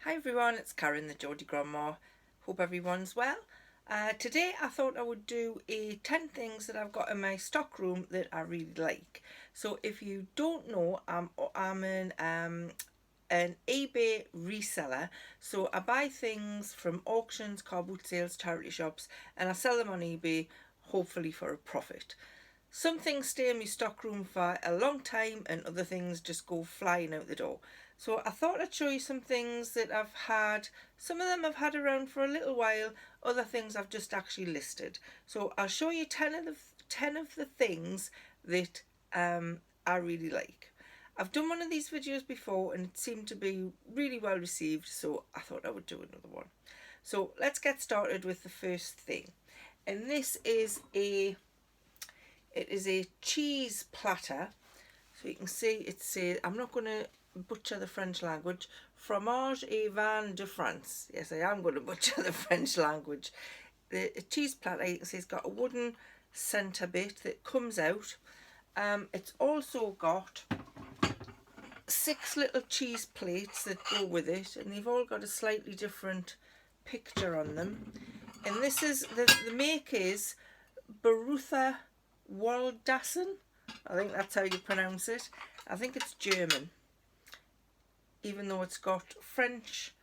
Hi everyone, it's Karen the Geordie Grandma. Hope everyone's well. Today I thought I would do 10 things that I've got in my stock room that I really like. So if you don't know, I'm an eBay reseller. So I buy things from auctions, car boot sales, charity shops, and I sell them on eBay, hopefully for a profit. Some things stay in my stockroom for a long time and other things just go flying out the door. So I thought I'd show you some things that I've had. Some of them I've had around for a little while, other things I've just actually listed. So I'll show you 10 of the things that I really like. I've done one of these videos before and it seemed to be really well received, so I thought I would do another one. So let's get started with the first thing. And this is a cheese platter. So you can see it says, I'm not going to butcher the French language, fromage et vin de France. Yes, I am going to butcher the French language. The cheese platter, you can see it's got a wooden centre bit that comes out. It's also got 6 little cheese plates that go with it, and they've all got a slightly different picture on them. And this is, the make is Berutha Waldassen. I think that's how you pronounce it. I think it's German, even though it's got French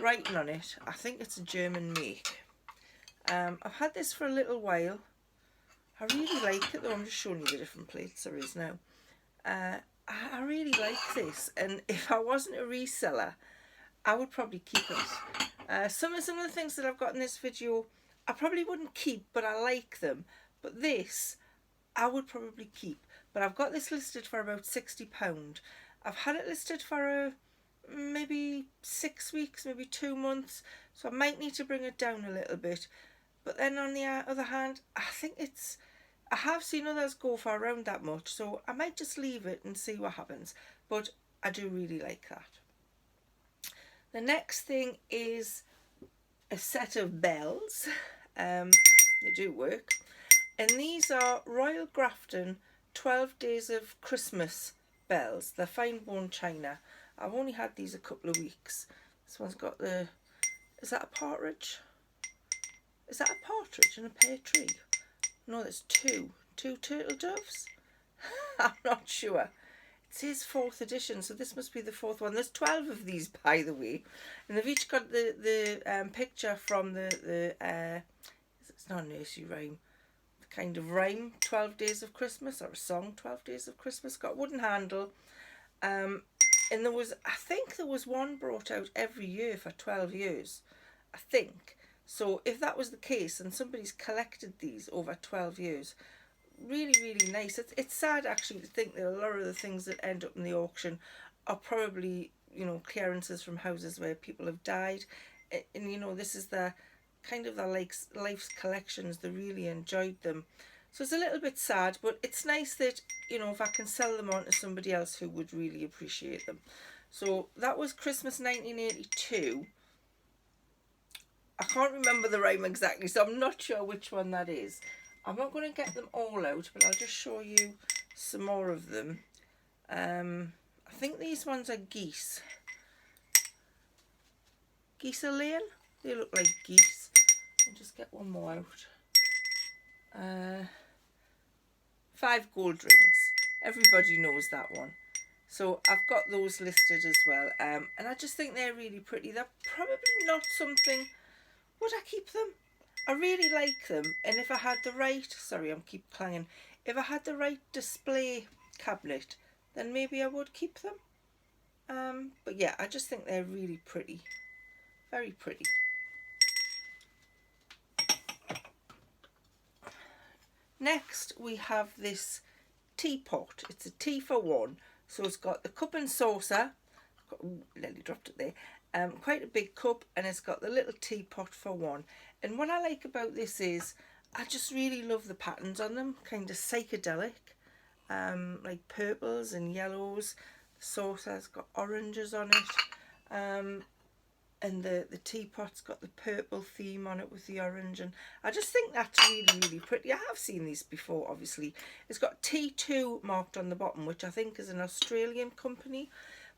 writing on it. I think it's a German make. I've had this for a little while. I really like it though. I'm just showing you the different plates there is now. I really like this, and if I wasn't a reseller I would probably keep it. Some of the things that I've got in this video I probably wouldn't keep, but I like them. But this I would probably keep. But I've got this listed for about £60. I've had it listed for maybe 6 weeks, maybe 2 months. So I might need to bring it down a little bit. But then on the other hand, I have seen others go for around that much. So I might just leave it and see what happens. But I do really like that. The next thing is a set of bells. They do work. And these are Royal Grafton 12 Days of Christmas bells. They're fine bone china. I've only had these a couple of weeks. This one's got the... Is that a partridge? Is that a partridge and a pear tree? No, there's two. 2 turtle doves? I'm not sure. It says 4th edition, so this must be the 4th one. There's 12 of these, by the way. And they've each got the picture from the it's not a nursery rhyme. Kind of rhyme, 12 Days of Christmas, or a song, 12 Days of Christmas. Got a wooden handle, and there was, I think there was one brought out every year for 12 years, I think. So if that was the case and somebody's collected these over 12 years, really, really nice. It's sad actually to think that a lot of the things that end up in the auction are probably, you know, clearances from houses where people have died, and you know, this is the kind of their life's collections. They really enjoyed them, so it's a little bit sad, but it's nice that, you know, if I can sell them on to somebody else who would really appreciate them. So that was Christmas 1982. I can't remember the rhyme exactly, so I'm not sure which one that is. I'm not going to get them all out, but I'll just show you some more of them. I think these ones are geese. Geese are laying? They look like geese. I'll just get one more out. 5 gold rings. Everybody knows that one. So I've got those listed as well. And I just think they're really pretty. They're probably not something... Would I keep them? I really like them. And if I had the right... Sorry, I'm keep clanging. If I had the right display cabinet, then maybe I would keep them. But yeah, I just think they're really pretty. Very pretty. Next we have this teapot. It's a tea for one. So it's got the cup and saucer. Nearly dropped it there. Quite a big cup, and it's got the little teapot for one. And what I like about this is I just really love the patterns on them. Kind of psychedelic. Like purples and yellows. The saucer's got oranges on it. And the teapot's got the purple theme on it with the orange, and I just think that's really, really pretty. I have seen these before, obviously. It's got T2 marked on the bottom, which I think is an Australian company,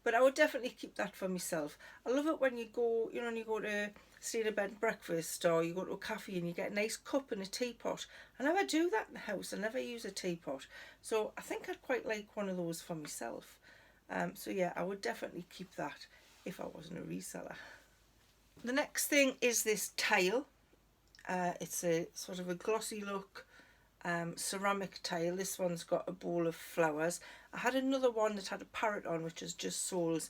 but I would definitely keep that for myself. I love it when you go, you know, when you go to stay in a bed and breakfast, or you go to a cafe and you get a nice cup and a teapot. I never do that in the house. I never use a teapot. So I think I'd quite like one of those for myself. So yeah, I would definitely keep that if I wasn't a reseller. The next thing is this tile. It's a sort of a glossy look ceramic tile. This one's got a bowl of flowers. I had another one that had a parrot on, which is just sold,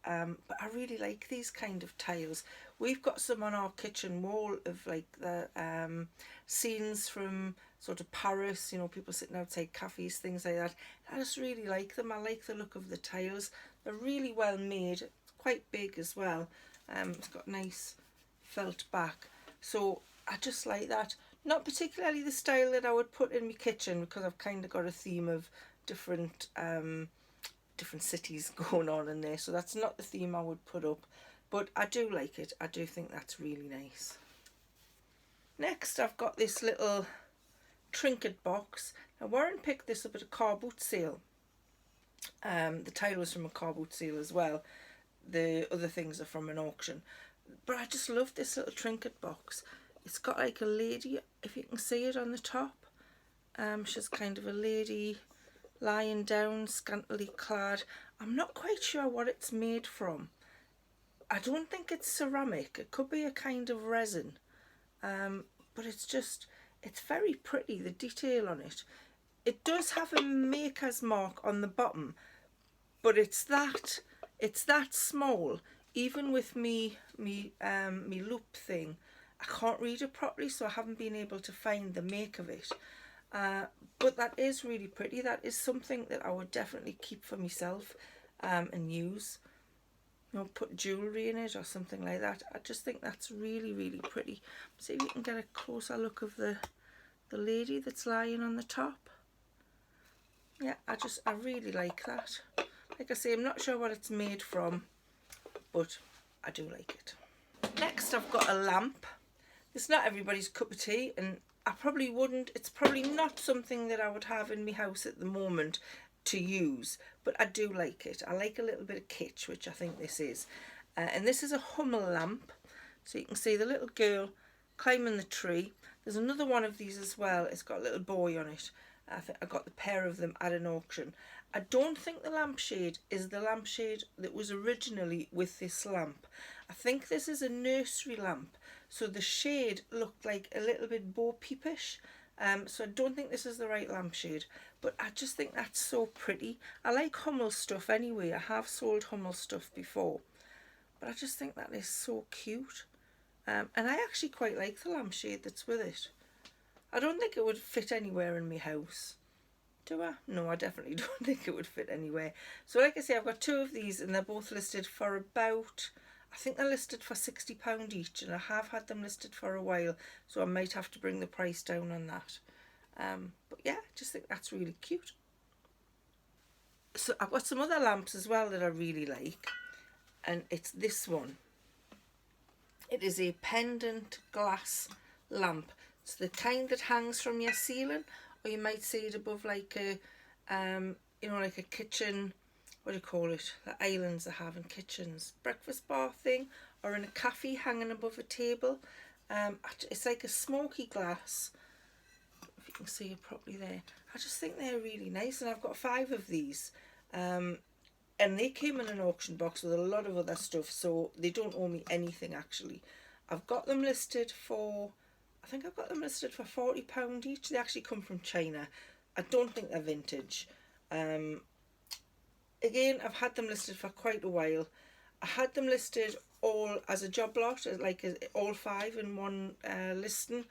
but I really like these kind of tiles. We've got some on our kitchen wall of like the scenes from sort of Paris, you know, people sitting outside cafes, things like that. I just really like them. I like the look of the tiles. They're really well made. It's quite big as well. It's got a nice felt back, so I just like that. Not particularly the style that I would put in my kitchen, because I've kind of got a theme of different cities going on in there, so that's not the theme I would put up, but I do like it. I do think that's really nice. Next, I've got this little Trinket Box. Now, Warren picked this up at a car boot sale. The tile was from a car boot sale as well. The other things are from an auction, but I just love this little Trinket Box. It's got like a lady, if you can see it on the top. She's kind of a lady lying down, scantily clad. I'm not quite sure what it's made from. I don't think it's ceramic. It could be a kind of resin. But it's very pretty, the detail on it. It does have a maker's mark on the bottom, but it's that small. Even with me loop thing, I can't read it properly, so I haven't been able to find the make of it. But that is really pretty. That is something that I would definitely keep for myself and use. You know, put jewellery in it or something like that. I just think that's really, really pretty. See if you can get a closer look of the lady that's lying on the top. Yeah, I really like that. Like I say, I'm not sure what it's made from, but I do like it. Next, I've got a lamp. It's not everybody's cup of tea, and I probably wouldn't. It's probably not something that I would have in my house at the moment to use, but I do like it. I like a little bit of kitsch, which I think this is. And this is a Hummel lamp. So you can see the little girl climbing the tree. There's another one of these as well. It's got a little boy on it. I think I got the pair of them at an auction. I don't think the lampshade is the lampshade that was originally with this lamp. I think this is a nursery lamp. So the shade looked like a little bit Bo Peepish. So I don't think this is the right lampshade, but I just think that's so pretty. I like Hummel stuff anyway. I have sold Hummel stuff before, but I just think that is so cute. And I actually quite like the lampshade that's with it. I don't think it would fit anywhere in my house. Do I? No, I definitely don't think it would fit anywhere. So like I say, I've got two of these, and they're both listed for about, I think they're listed for £60 each, and I have had them listed for a while, so I might have to bring the price down on that. But yeah, I just think that's really cute. So I've got some other lamps as well that I really like, and it's this one. It is a pendant glass lamp. It's the kind that hangs from your ceiling, or you might see it above like a, you know, like a kitchen, what do you call it, the islands they have in kitchens, breakfast bar thing, or in a cafe hanging above a table. It's like a smoky glass, if you can see it properly there. I just think they're really nice, and I've got 5 of these, and they came in an auction box with a lot of other stuff, so they don't owe me anything actually. I've got them listed for, I think I've got them listed for £40 each. They actually come from China. I don't think they're vintage. Again, I've had them listed for quite a while. I had them listed all as a job lot, like all 5 in one listing.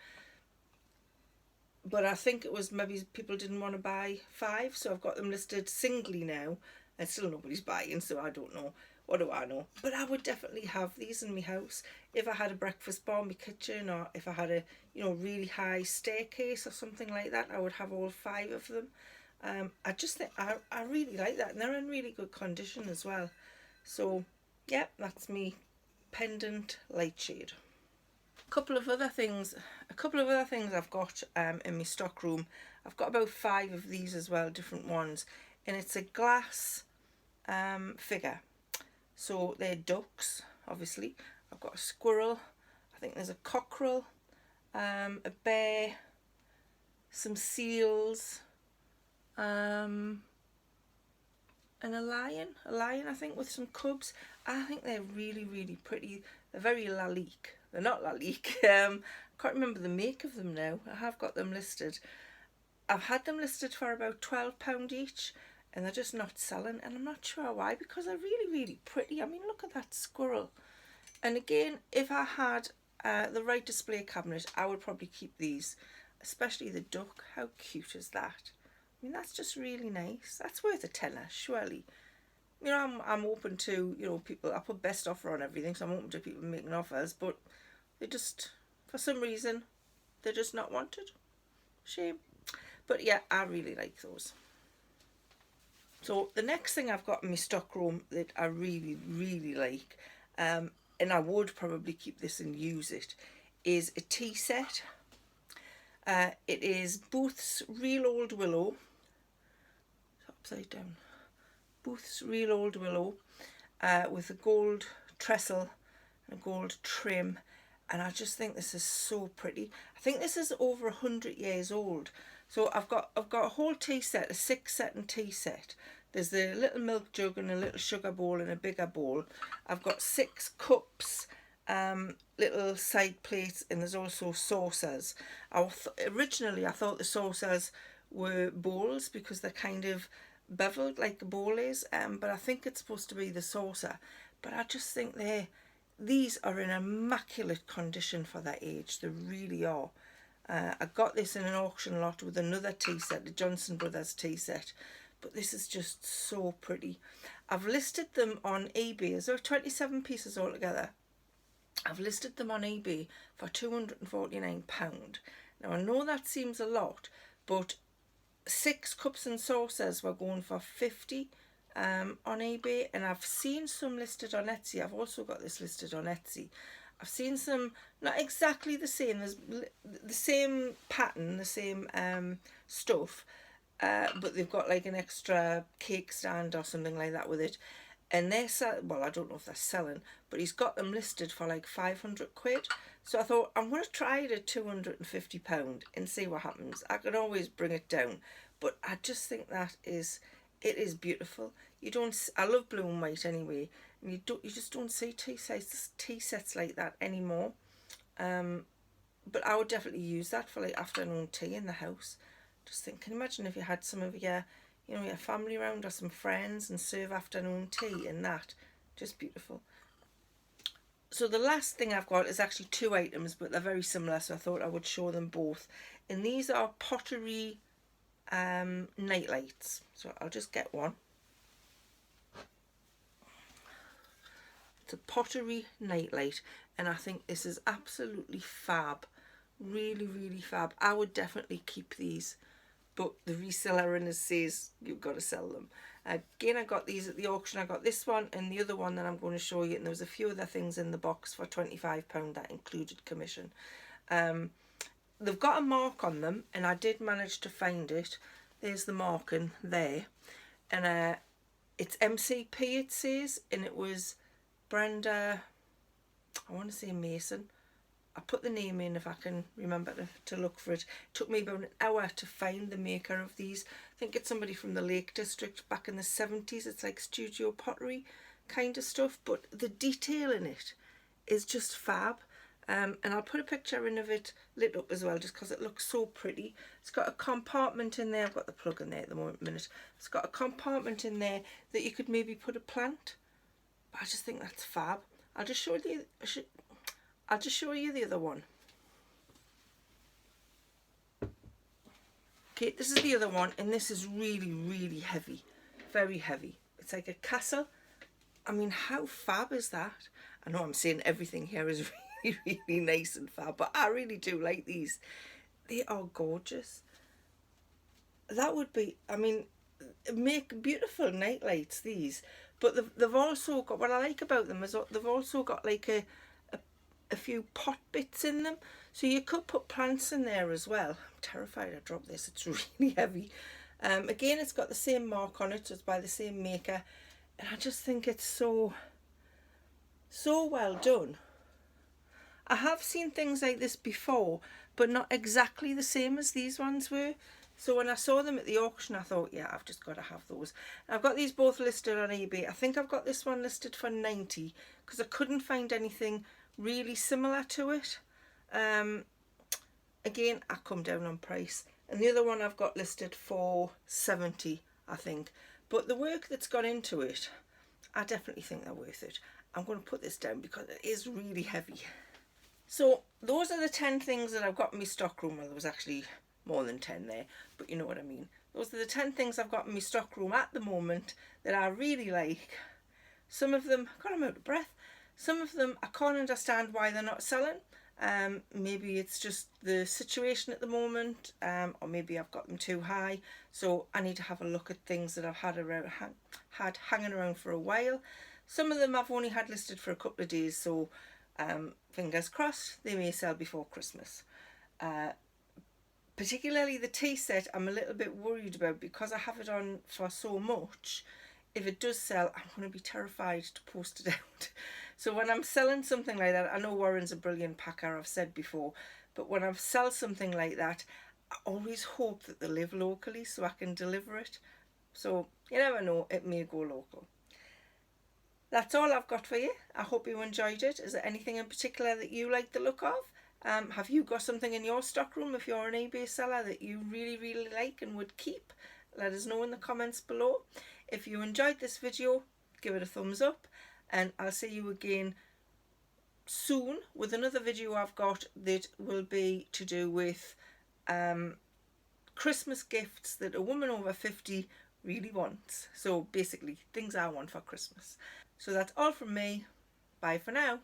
But I think it was maybe people didn't want to buy 5, so I've got them listed singly now. And still nobody's buying, so I don't know. What do I know? But I would definitely have these in my house. If I had a breakfast bar in my kitchen, or if I had a, you know, really high staircase or something like that, I would have all 5 of them. I just think I really like that, and they're in really good condition as well. So yeah, that's me pendant light shade. A couple of other things I've got in my stock room. I've got about 5 of these as well, different ones, and it's a glass figure. So they're ducks, obviously. I've got a squirrel, I think there's a cockerel, a bear, some seals, and a lion I think, with some cubs. I think they're really, really pretty. They're very lalique. They're not lalique. I can't remember the make of them now. I have got them listed. I've had them listed for about £12 each, and they're just not selling, and I'm not sure why, because they're really, really pretty. I mean, look at that squirrel. And again, if I had the right display cabinet, I would probably keep these, especially the duck. How cute is that? I mean, that's just really nice. That's worth a tenner, surely. You know, I'm open to, you know, people. I put best offer on everything, so I'm open to people making offers, but they just, for some reason, they're just not wanted. Shame. But yeah, I really like those. So the next thing I've got in my stockroom that I really, really like, and I would probably keep this and use it, is a tea set. It is Booth's Real Old Willow. It's upside down. Booth's Real Old Willow, with a gold trestle and a gold trim, and I just think this is so pretty. I think this is over 100 years old. So I've got a whole tea set, a 6-setting tea set. There's the little milk jug and a little sugar bowl and a bigger bowl. I've got 6 cups, little side plates, and there's also saucers. Originally I thought the saucers were bowls because they're kind of beveled like a bowl is, but I think it's supposed to be the saucer. But I just think these are in immaculate condition for their age. They really are. I got this in an auction lot with another tea set, the Johnson Brothers tea set, but this is just so pretty. I've listed them on eBay. There are 27 pieces altogether. I've listed them on eBay for £249. Now I know that seems a lot, but 6 cups and saucers were going for 50 on eBay, and I've seen some listed on Etsy. I've also got this listed on Etsy. I've seen some not exactly the same. There's the same pattern, the same stuff, but they've got like an extra cake stand or something like that with it, and they're well, I don't know if they're selling, but he's got them listed for like 500 quid. So I thought, I'm going to try it at £250 and see what happens. I can always bring it down, but I just think it is beautiful. I love blue and white anyway, and you just don't see tea sets like that anymore. But I would definitely use that for like afternoon tea in the house. Just think, can you imagine if you had some of your family around or some friends and serve afternoon tea and that? Just beautiful. So the last thing I've got is actually 2 items, but they're very similar, so I thought I would show them both. And these are Pottery night lights. So I'll just get one. It's a Pottery night light, and I think this is absolutely fab. Really, really fab. I would definitely keep these, but the reseller in us says you've got to sell them. Again, I got these at the auction. I got this one and the other one that I'm going to show you, and there was a few other things in the box for £25 that included commission. They've got a mark on them, and I did manage to find it. There's the marking there, and it's MCP it says, and it was Brenda, I want to say Mason. I put the name in if I can remember to look for it. It took me about an hour to find the maker of these. I think it's somebody from the Lake District back in the 70s. It's like studio pottery kind of stuff, but the detail in it is just fab. And I'll put a picture in of it lit up as well, just because it looks so pretty. It's got a compartment in there. I've got the plug in there at the minute. It's got a compartment in there that you could maybe put a plant. But I just think that's fab. I'll just show you the other one. Okay, this is the other one, and this is really, really heavy. Very heavy. It's like a castle. I mean, how fab is that? I know I'm saying everything here is really, really nice and fab, but I really do like these. They are gorgeous. That would be, I mean, make beautiful night lights, these. But they've also got, what I like about them is they've also got like a few pot bits in them, so you could put plants in there as well. I'm terrified I dropped this, it's really heavy. Again, it's got the same mark on it, so it's by the same maker, and I just think it's so well done. I have seen things like this before, but not exactly the same as these ones were. So when I saw them at the auction, I thought, yeah, I've just got to have those. I've got these both listed on eBay. I think I've got this one listed for 90 because I couldn't find anything really similar to it. Again, I come down on price. And the other one I've got listed for 70, I think. But the work that's gone into it, I definitely think they're worth it. I'm going to put this down because it is really heavy. So those are the 10 things that I've got in my stock room. Well, there was actually more than 10 there, but you know what I mean. Those are the 10 things I've got in my stock room at the moment that I really like. Some of them, God, I'm out of breath. Some of them I can't understand why they're not selling. Maybe it's just the situation at the moment, or maybe I've got them too high. So I need to have a look at things that I've had hanging around for a while. Some of them I've only had listed for a couple of days, so fingers crossed they may sell before Christmas. Particularly the tea set, I'm a little bit worried about because I have it on for so much. If it does sell, I'm going to be terrified to post it out. So when I'm selling something like that, I know Warren's a brilliant packer, I've said before, but when I sell something like that, I always hope that they live locally so I can deliver it. So you never know, it may go local. That's all I've got for you. I hope you enjoyed it. Is there anything in particular that you like the look of? Have you got something in your stockroom, if you're an eBay seller, that you really like and would keep? Let us know in the comments below. If you enjoyed this video, give it a thumbs up, and I'll see you again soon with another video I've got that will be to do with Christmas gifts that a woman over 50 really wants. So basically things I want for Christmas. So that's all from me. Bye for now.